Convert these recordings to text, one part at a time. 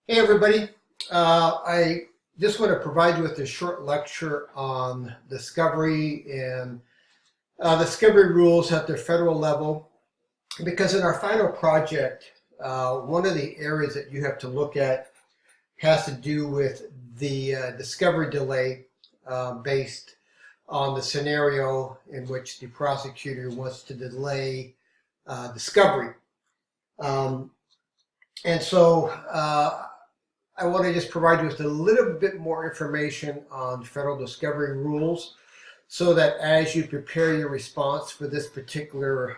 Hey everybody, I just want to provide you with a short lecture on discovery and discovery rules at the federal level, because in our final project, one of the areas that you have to look at has to do with the discovery delay based on the scenario in which the prosecutor wants to delay discovery. Um, and so I want to just provide you with a little bit more information on federal discovery rules so that as you prepare your response for this particular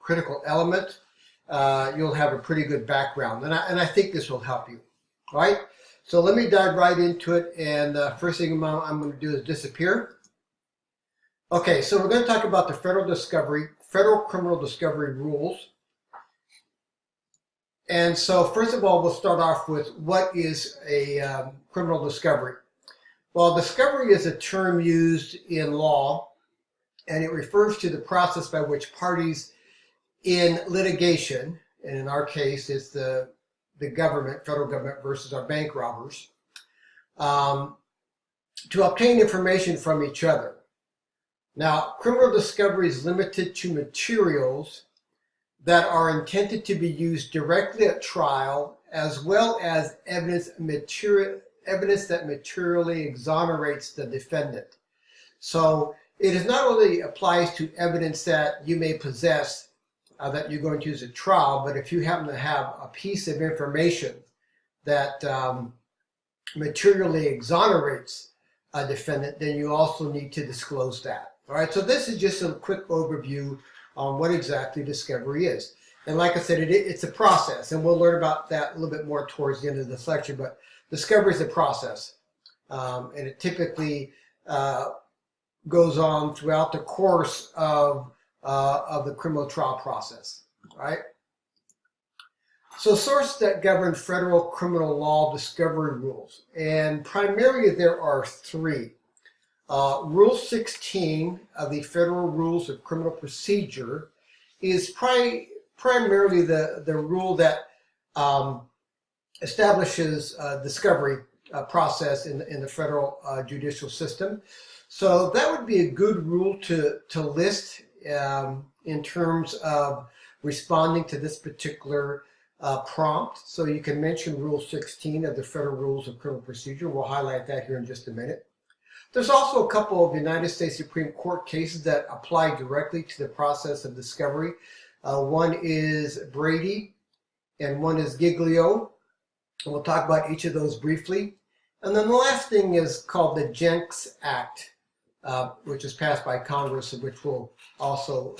critical element, you'll have a pretty good background. And I think this will help you. All right? So let me dive right into it. And first thing I'm going to do is disappear. Okay, so we're going to talk about the federal criminal discovery rules. And so first of all, we'll start off with what is a criminal discovery. Well, discovery is a term used in law, and it refers to the process by which parties in litigation, and in our case, it's the government, federal government versus our bank robbers, to obtain information from each other. Now, criminal discovery is limited to materials that are intended to be used directly at trial, as well as evidence that materially exonerates the defendant. So it not only applies to evidence that you may possess that you're going to use at trial, but if you happen to have a piece of information that materially exonerates a defendant, then you also need to disclose that. All right, so this is just a quick overview on what exactly discovery is. And like I said, it's a process, and we'll learn about that a little bit more towards the end of this lecture, but discovery is a process. And it typically goes on throughout the course of the criminal trial process, right? So sources that govern federal criminal law discovery rules, and primarily there are three. Rule 16 of the Federal Rules of Criminal Procedure is primarily the rule that establishes discovery process in the federal judicial system. So that would be a good rule to list in terms of responding to this particular prompt. So you can mention Rule 16 of the Federal Rules of Criminal Procedure. We'll highlight that here in just a minute. There's also a couple of United States Supreme Court cases that apply directly to the process of discovery. One is Brady and one is Giglio. And we'll talk about each of those briefly. And then the last thing is called the Jencks Act, which was passed by Congress, which we'll also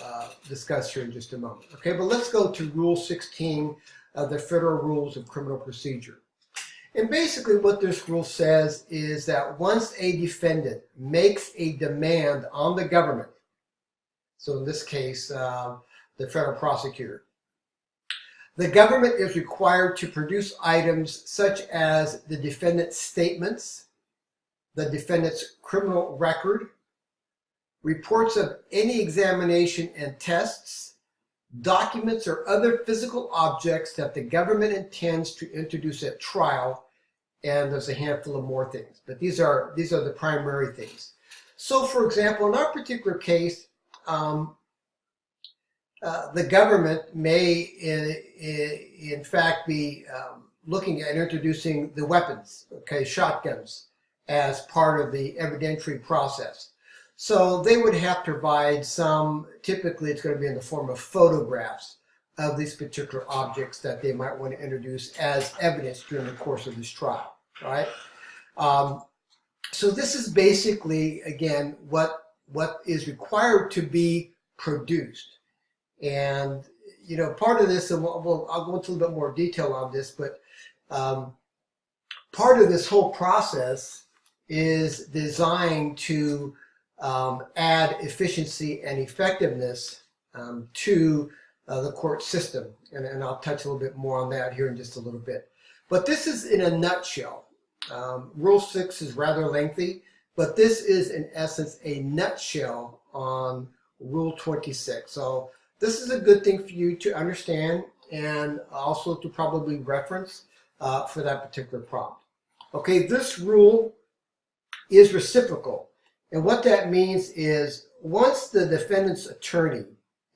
discuss here in just a moment. Okay, but let's go to Rule 16 of the Federal Rules of Criminal Procedure. And basically what this rule says is that once a defendant makes a demand on the government, so in this case, the federal prosecutor, the government is required to produce items such as the defendant's statements, the defendant's criminal record, reports of any examination and tests, documents or other physical objects that the government intends to introduce at trial, and there's a handful of more things, but these are the primary things. So, for example, in our particular case, the government may, in fact, be looking at introducing the weapons, okay, shotguns, as part of the evidentiary process. So they would have to provide some, typically it's going to be in the form of photographs of these particular objects that they might want to introduce as evidence during the course of this trial, right? So this is basically, again, what is required to be produced. And, you know, part of this, and I'll go into a little bit more detail on this, but part of this whole process is designed to add efficiency and effectiveness to the court system. And I'll touch a little bit more on that here in just a little bit. But this is in a nutshell. Rule 6 is rather lengthy, but this is in essence a nutshell on Rule 26. So this is a good thing for you to understand and also to probably reference for that particular prompt. Okay, this rule is reciprocal. And what that means is once the defendant's attorney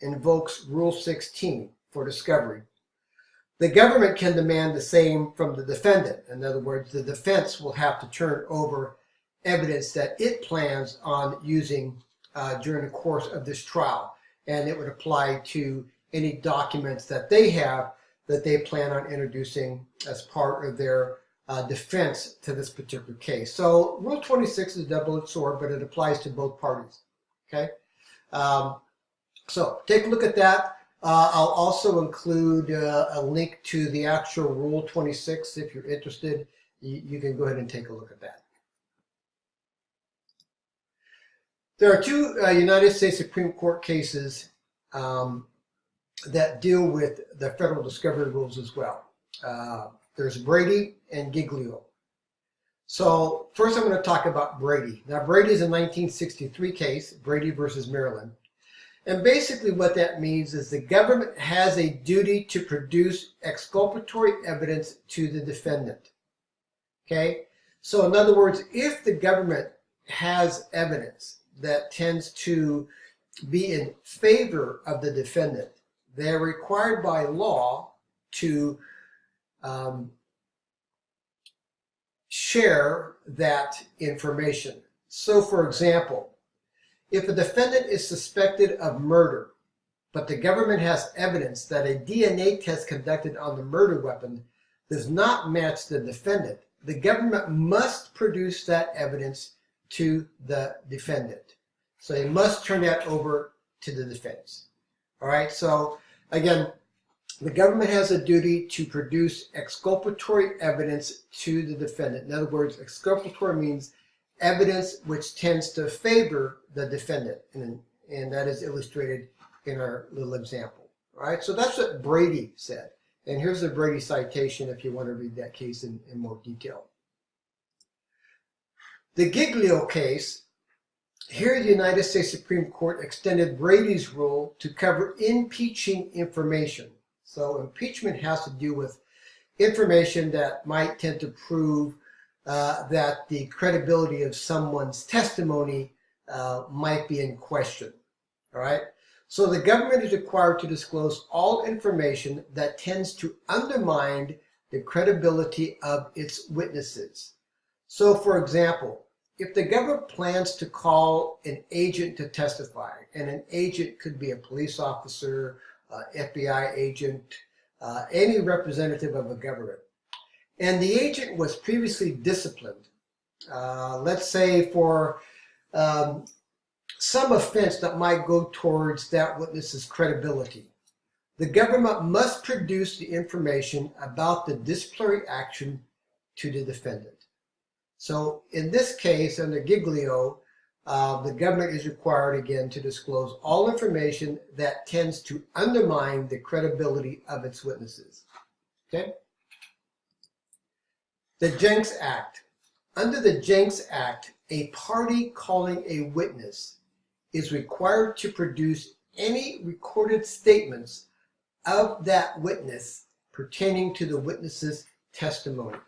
invokes Rule 16 for discovery, the government can demand the same from the defendant. In other words, the defense will have to turn over evidence that it plans on using during the course of this trial. And it would apply to any documents that they have that they plan on introducing as part of their defense to this particular case. So Rule 26 is a double-edged sword, but it applies to both parties. Okay, so take a look at that. I'll also include a link to the actual Rule 26 if you're interested. You can go ahead and take a look at that. There are two United States Supreme Court cases that deal with the federal discovery rules as well. There's Brady and Giglio. So first I'm going to talk about Brady. Now Brady is a 1963 case, Brady versus Maryland. And basically what that means is the government has a duty to produce exculpatory evidence to the defendant. Okay? So in other words, if the government has evidence that tends to be in favor of the defendant, they're required by law to share that information. So for example, if a defendant is suspected of murder, but the government has evidence that a DNA test conducted on the murder weapon does not match the defendant, the government must produce that evidence to the defendant. So they must turn that over to the defense. All right, so again, the government has a duty to produce exculpatory evidence to the defendant. In other words, exculpatory means evidence which tends to favor the defendant, and that is illustrated in our little example. All right, so that's what Brady said. And here's the Brady citation if you want to read that case in more detail. The Giglio case, here the United States Supreme Court extended Brady's rule to cover impeaching information. So impeachment has to do with information that might tend to prove that the credibility of someone's testimony might be in question. All right. So the government is required to disclose all information that tends to undermine the credibility of its witnesses. So for example, if the government plans to call an agent to testify, and an agent could be a police officer, FBI agent, any representative of a government, and the agent was previously disciplined, let's say for some offense that might go towards that witness's credibility, the government must produce the information about the disciplinary action to the defendant. So in this case, under Giglio, the government is required again to disclose all information that tends to undermine the credibility of its witnesses. Okay? The Jencks Act. Under the Jencks Act, a party calling a witness is required to produce any recorded statements of that witness pertaining to the witness's testimony.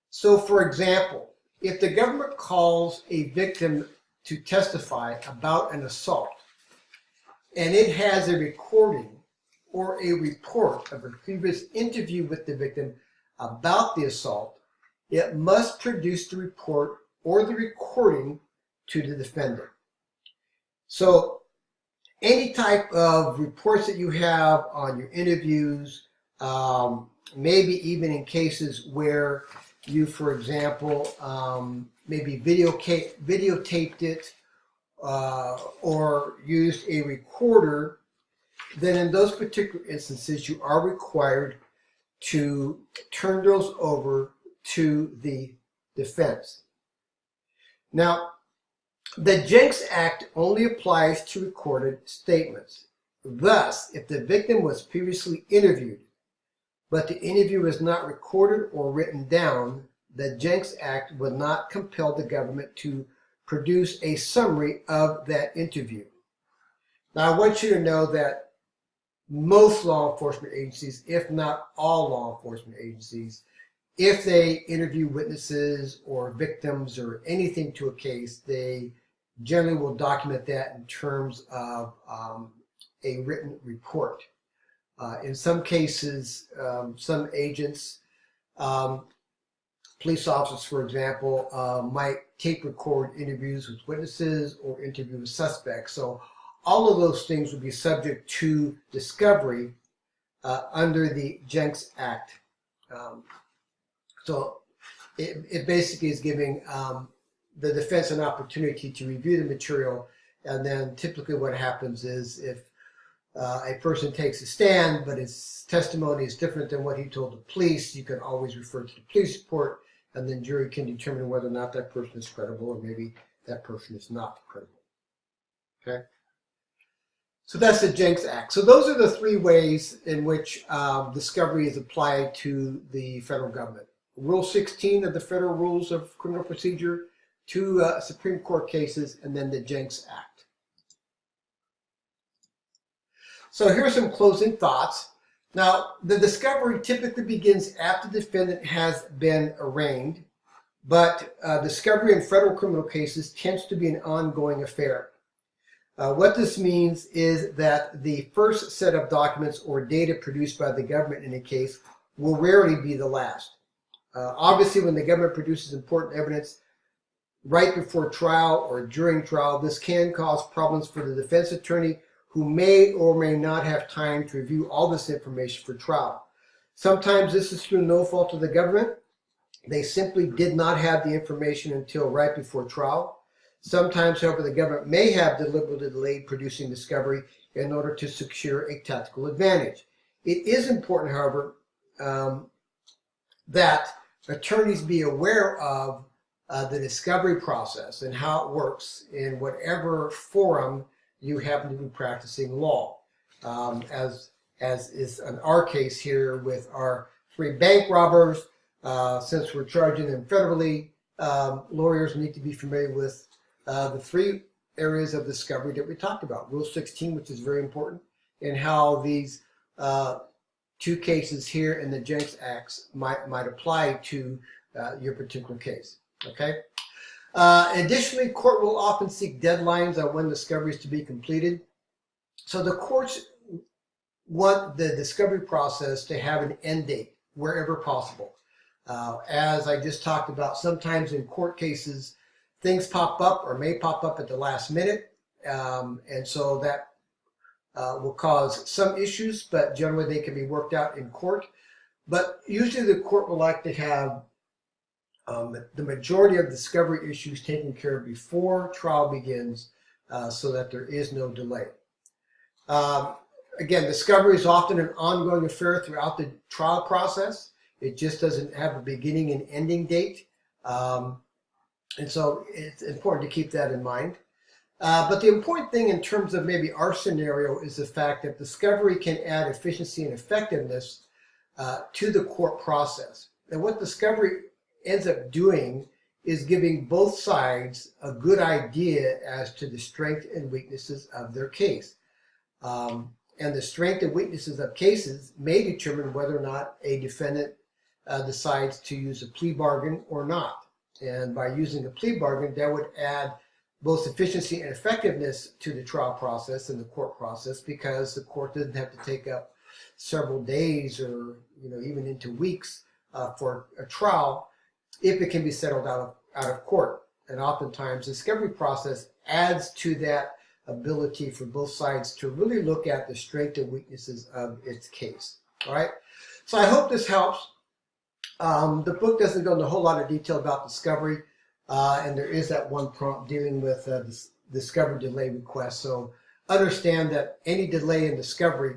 So for example, if the government calls a victim to testify about an assault, and it has a recording or a report of a previous interview with the victim about the assault, it must produce the report or the recording to the defendant. So any type of reports that you have on your interviews, maybe even in cases where you, for example, maybe videotaped it or used a recorder, then in those particular instances, you are required to turn those over to the defense. Now, the Jencks Act only applies to recorded statements. Thus, if the victim was previously interviewed, but the interview was not recorded or written down, the Jencks Act would not compel the government to produce a summary of that interview. Now, I want you to know that most law enforcement agencies, if not all law enforcement agencies, if they interview witnesses or victims or anything to a case, they generally will document that in terms of a written report. In some cases, some agents, police officers, for example, might tape record interviews with witnesses or interview with suspects. So all of those things would be subject to discovery under the Jencks Act. So it basically is giving the defense an opportunity to review the material, and then typically what happens is if a person takes a stand but his testimony is different than what he told the police, you can always refer to the police report, and then jury can determine whether or not that person is credible, or maybe that person is not credible. Okay? So that's the Jencks Act. So those are the three ways in which discovery is applied to the federal government. Rule 16 of the Federal Rules of Criminal Procedure, 2 Supreme Court cases, and then the Jencks Act. So here's some closing thoughts. Now, the discovery typically begins after the defendant has been arraigned, but discovery in federal criminal cases tends to be an ongoing affair. What this means is that the first set of documents or data produced by the government in a case will rarely be the last. Obviously, when the government produces important evidence right before trial or during trial, this can cause problems for the defense attorney, who may or may not have time to review all this information for trial. Sometimes this is through no fault of the government. They simply did not have the information until right before trial. Sometimes, however, the government may have deliberately delayed producing discovery in order to secure a tactical advantage. It is important, however, that attorneys be aware of the discovery process and how it works in whatever forum you happen to be practicing law. As is in our case here with our 3 bank robbers, since we're charging them federally, lawyers need to be familiar with the 3 areas of discovery that we talked about. Rule 16, which is very important, and how these 2 cases here in the Jencks Acts might apply to your particular case. Okay. Additionally, court will often seek deadlines on when discovery is to be completed. So the courts want the discovery process to have an end date wherever possible. As I just talked about, sometimes in court cases, things pop up or may pop up at the last minute. And so that will cause some issues, but generally they can be worked out in court. But usually the court will like to have the majority of discovery issues taken care of before trial begins, so that there is no delay. Again, discovery is often an ongoing affair throughout the trial process. It just doesn't have a beginning and ending date. And so it's important to keep that in mind. But the important thing in terms of maybe our scenario is the fact that discovery can add efficiency and effectiveness to the court process. And what discovery ends up doing is giving both sides a good idea as to the strengths and weaknesses of their case. And the strength and weaknesses of cases may determine whether or not a defendant decides to use a plea bargain or not. And by using a plea bargain, that would add both efficiency and effectiveness to the trial process and the court process, because the court doesn't have to take up several days or even into weeks for a trial if it can be settled out of court. And oftentimes the discovery process adds to that ability for both sides to really look at the strengths and weaknesses of its case. All right, so I hope this helps. The book doesn't go into a whole lot of detail about discovery, and there is that one prompt dealing with this discovery delay request. So understand that any delay in discovery,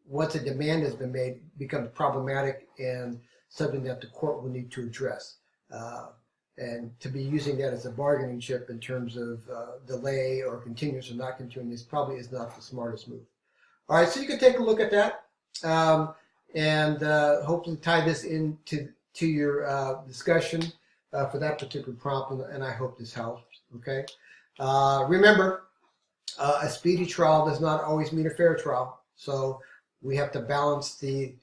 once a demand has been made, becomes problematic and something that the court will need to address. And to be using that as a bargaining chip in terms of delay or continuous or not continuous probably is not the smartest move. All right, so you can take a look at that and hopefully tie this into your discussion for that particular prompt, and I hope this helps. Okay. Remember, a speedy trial does not always mean a fair trial. So we have to balance the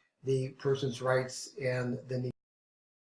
person's rights and the need.